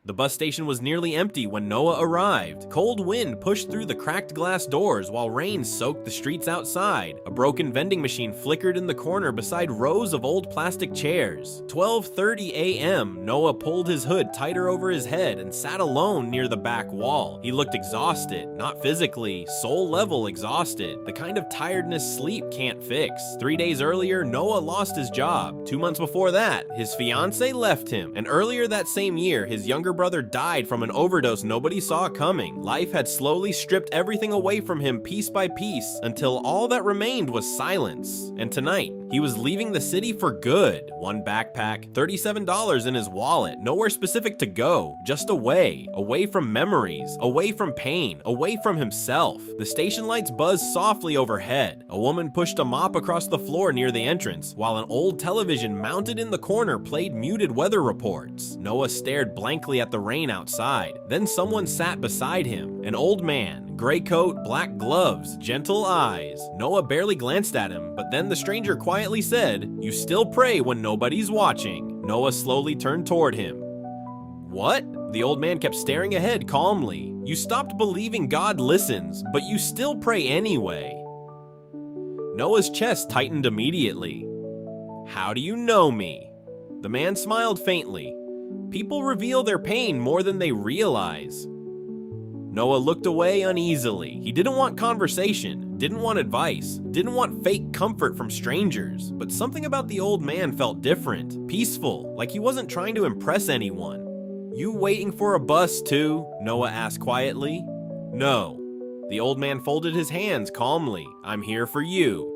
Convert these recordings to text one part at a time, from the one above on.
The bus station was nearly empty when Noah arrived. Cold wind pushed through the cracked glass doors while rain soaked the streets outside. A broken vending machine flickered in the corner beside rows of old plastic chairs. 12:30 a.m., Noah pulled his hood tighter over his head and sat alone near the back wall. He looked exhausted, not physically, soul-level exhausted, the kind of tiredness sleep can't fix. 3 days earlier, Noah lost his job. 2 months before that, his fiancée left him, and earlier that same year, his younger brother died from an overdose nobody saw coming. Life had slowly stripped everything away from him piece by piece until all that remained was silence. And tonight, he was leaving the city for good. One backpack, $37 in his wallet, nowhere specific to go, just away from memories, away from pain, away from himself. The station lights buzzed softly overhead. A woman pushed a mop across the floor near the entrance, while an old television mounted in the corner played muted weather reports. Noah stared blankly at the rain outside. Then someone sat beside him, an old man, gray coat, black gloves, gentle eyes. Noah barely glanced at him, but then the stranger quietly said, "You still pray when nobody's watching." Noah slowly turned toward him. "What?" The old man kept staring ahead calmly. "You stopped believing God listens, but you still pray anyway." Noah's chest tightened immediately. "How do you know me?" The man smiled faintly. "People reveal their pain more than they realize." Noah looked away uneasily. He didn't want conversation, didn't want advice, didn't want fake comfort from strangers. But something about the old man felt different, peaceful, like he wasn't trying to impress anyone. "You waiting for a bus too?" Noah asked quietly. "No." The old man folded his hands calmly. "I'm here for you."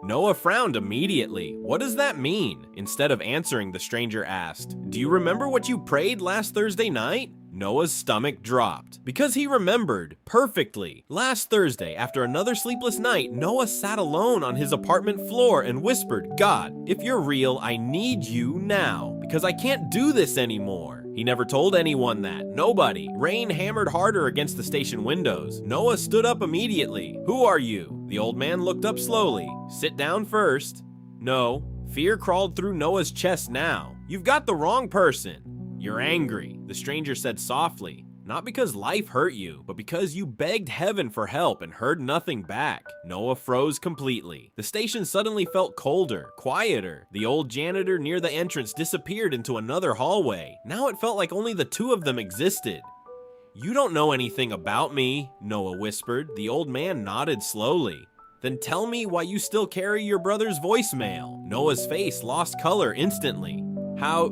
Noah frowned immediately. "What does that mean?" Instead of answering, the stranger asked, "Do you remember what you prayed last Thursday night?" Noah's stomach dropped, because he remembered perfectly. Last Thursday, after another sleepless night, Noah sat alone on his apartment floor and whispered, "God, if you're real, I need you now, because I can't do this anymore." He never told anyone that. Nobody. Rain hammered harder against the station windows. Noah stood up immediately. "Who are you?" The old man looked up slowly. "Sit down first." "No." Fear crawled through Noah's chest now. "You've got the wrong person." "You're angry," the stranger said softly. "Not because life hurt you, but because you begged heaven for help and heard nothing back." Noah froze completely. The station suddenly felt colder, quieter. The old janitor near the entrance disappeared into another hallway. Now it felt like only the two of them existed. "You don't know anything about me," Noah whispered. The old man nodded slowly. "Then tell me why you still carry your brother's voicemail." Noah's face lost color instantly. "How?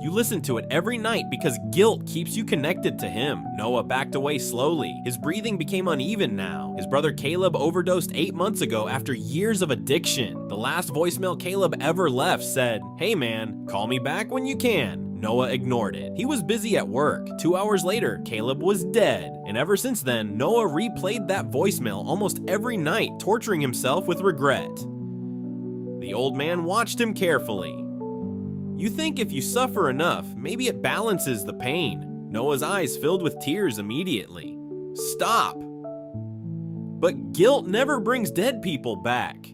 You listen to it every night because guilt keeps you connected to him." Noah backed away slowly. His breathing became uneven now. His brother Caleb overdosed 8 months ago after years of addiction. The last voicemail Caleb ever left said, "Hey man, call me back when you can." Noah ignored it. He was busy at work. 2 hours later, Caleb was dead. And ever since then, Noah replayed that voicemail almost every night, torturing himself with regret. The old man watched him carefully. "You think if you suffer enough, maybe it balances the pain." Noah's eyes filled with tears immediately. "Stop!" "But guilt never brings dead people back."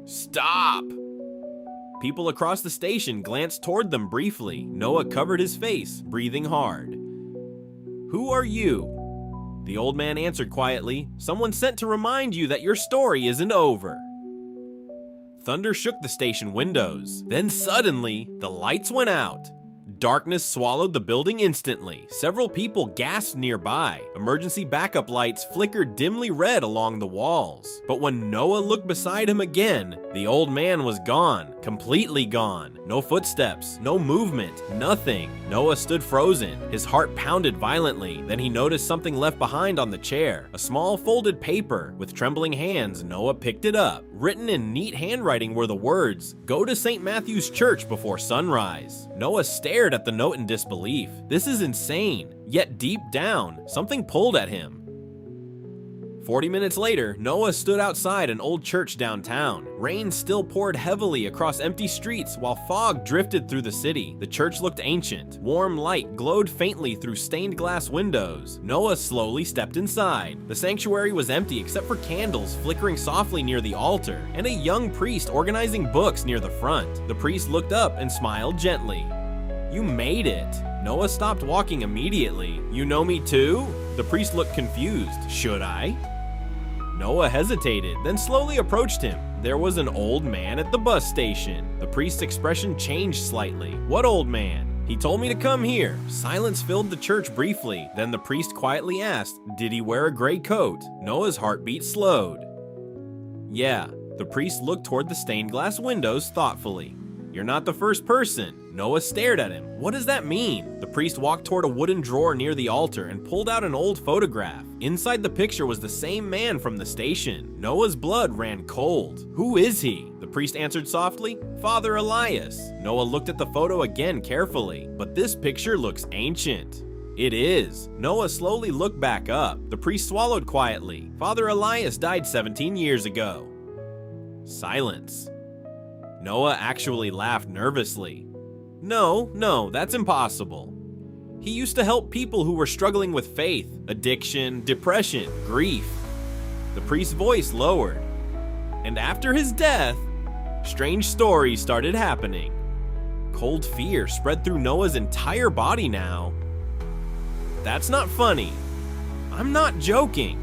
"Stop!" People across the station glanced toward them briefly. Noah covered his face, breathing hard. "Who are you?" The old man answered quietly, "Someone sent to remind you that your story isn't over." Thunder shook the station windows. Then suddenly, the lights went out. Darkness swallowed the building instantly. Several people gasped nearby. Emergency backup lights flickered dimly red along the walls. But when Noah looked beside him again, the old man was gone. Completely gone. No footsteps, no movement, nothing. Noah stood frozen. His heart pounded violently. Then he noticed something left behind on the chair. A small folded paper. With trembling hands, Noah picked it up. Written in neat handwriting were the words, "Go to St. Matthew's Church before sunrise." Noah stared at the note in disbelief. This is insane. Yet deep down, something pulled at him. 40 minutes later, Noah stood outside an old church downtown. Rain still poured heavily across empty streets while fog drifted through the city. The church looked ancient. Warm light glowed faintly through stained glass windows. Noah slowly stepped inside. The sanctuary was empty except for candles flickering softly near the altar and a young priest organizing books near the front. The priest looked up and smiled gently. "You made it." Noah stopped walking immediately. "You know me too?" The priest looked confused. "Should I?" Noah hesitated, then slowly approached him. There was an old man at the bus station. The priest's expression changed slightly. "What old man?" "He told me to come here." Silence filled the church briefly. Then the priest quietly asked, "Did he wear a gray coat?" Noah's heartbeat slowed. "Yeah." The priest looked toward the stained glass windows thoughtfully. "You're not the first person." Noah stared at him. "What does that mean?" The priest walked toward a wooden drawer near the altar and pulled out an old photograph. Inside the picture was the same man from the station. Noah's blood ran cold. "Who is he?" The priest answered softly, "Father Elias." Noah looked at the photo again carefully. "But this picture looks ancient." "It is." Noah slowly looked back up. The priest swallowed quietly. "Father Elias died 17 years ago." Silence. Noah actually laughed nervously. No, that's impossible. He used to help people who were struggling with faith, addiction, depression, grief." The priest's voice lowered. "And after his death, strange stories started happening." Cold fear spread through Noah's entire body now. "That's not funny." "I'm not joking."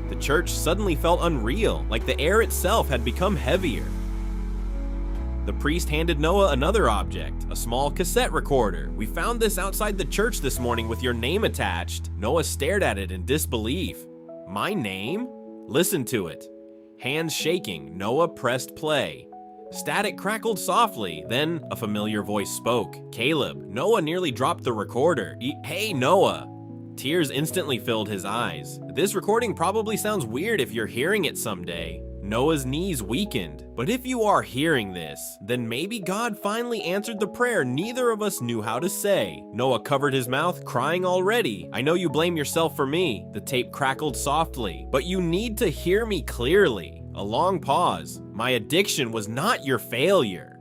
The church suddenly felt unreal, like the air itself had become heavier. The priest handed Noah another object, a small cassette recorder. "We found this outside the church this morning with your name attached." Noah stared at it in disbelief. "My name?" "Listen to it." Hands shaking, Noah pressed play. Static crackled softly, then a familiar voice spoke. "Caleb." Noah nearly dropped the recorder. "Hey, Noah." Tears instantly filled his eyes. "This recording probably sounds weird if you're hearing it someday." Noah's knees weakened. "But if you are hearing this, then maybe God finally answered the prayer neither of us knew how to say." Noah covered his mouth, crying already. "I know you blame yourself for me." The tape crackled softly. "But you need to hear me clearly." A long pause. "My addiction was not your failure."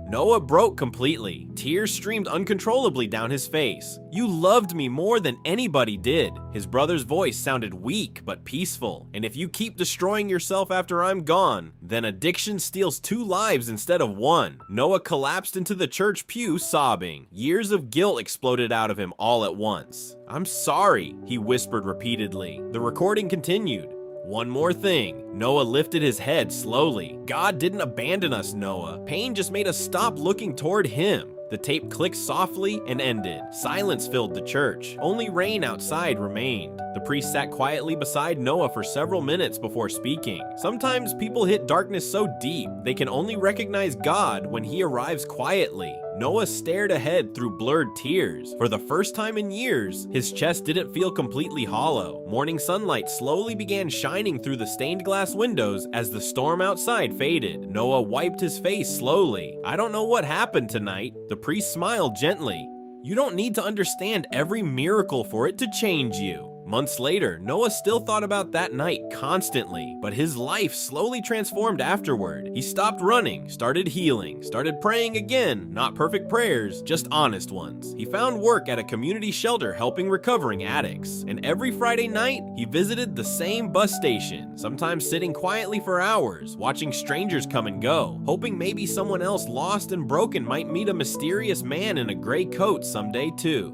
Noah broke completely. Tears streamed uncontrollably down his face. "You loved me more than anybody did." His brother's voice sounded weak but peaceful. "And if you keep destroying yourself after I'm gone, then addiction steals 2 lives instead of 1. Noah collapsed into the church pew sobbing. Years of guilt exploded out of him all at once. "I'm sorry," he whispered repeatedly. The recording continued. "One more thing." Noah lifted his head slowly. "God didn't abandon us, Noah. Pain just made us stop looking toward him." The tape clicked softly and ended. Silence filled the church. Only rain outside remained. The priest sat quietly beside Noah for several minutes before speaking. Sometimes people hit darkness so deep, they can only recognize God when he arrives quietly. Noah stared ahead through blurred tears. For the first time in years, his chest didn't feel completely hollow. Morning sunlight slowly began shining through the stained glass windows as the storm outside faded. Noah wiped his face slowly. "I don't know what happened tonight." The priest smiled gently. "You don't need to understand every miracle for it to change you." Months later, Noah still thought about that night constantly, but his life slowly transformed afterward. He stopped running, started healing, started praying again, not perfect prayers, just honest ones. He found work at a community shelter helping recovering addicts, and every Friday night, he visited the same bus station, sometimes sitting quietly for hours, watching strangers come and go, hoping maybe someone else lost and broken might meet a mysterious man in a gray coat someday too.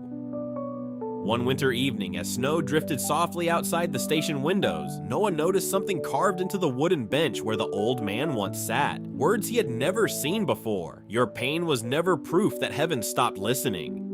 One winter evening, as snow drifted softly outside the station windows, Noah noticed something carved into the wooden bench where the old man once sat. Words he had never seen before. "Your pain was never proof that heaven stopped listening."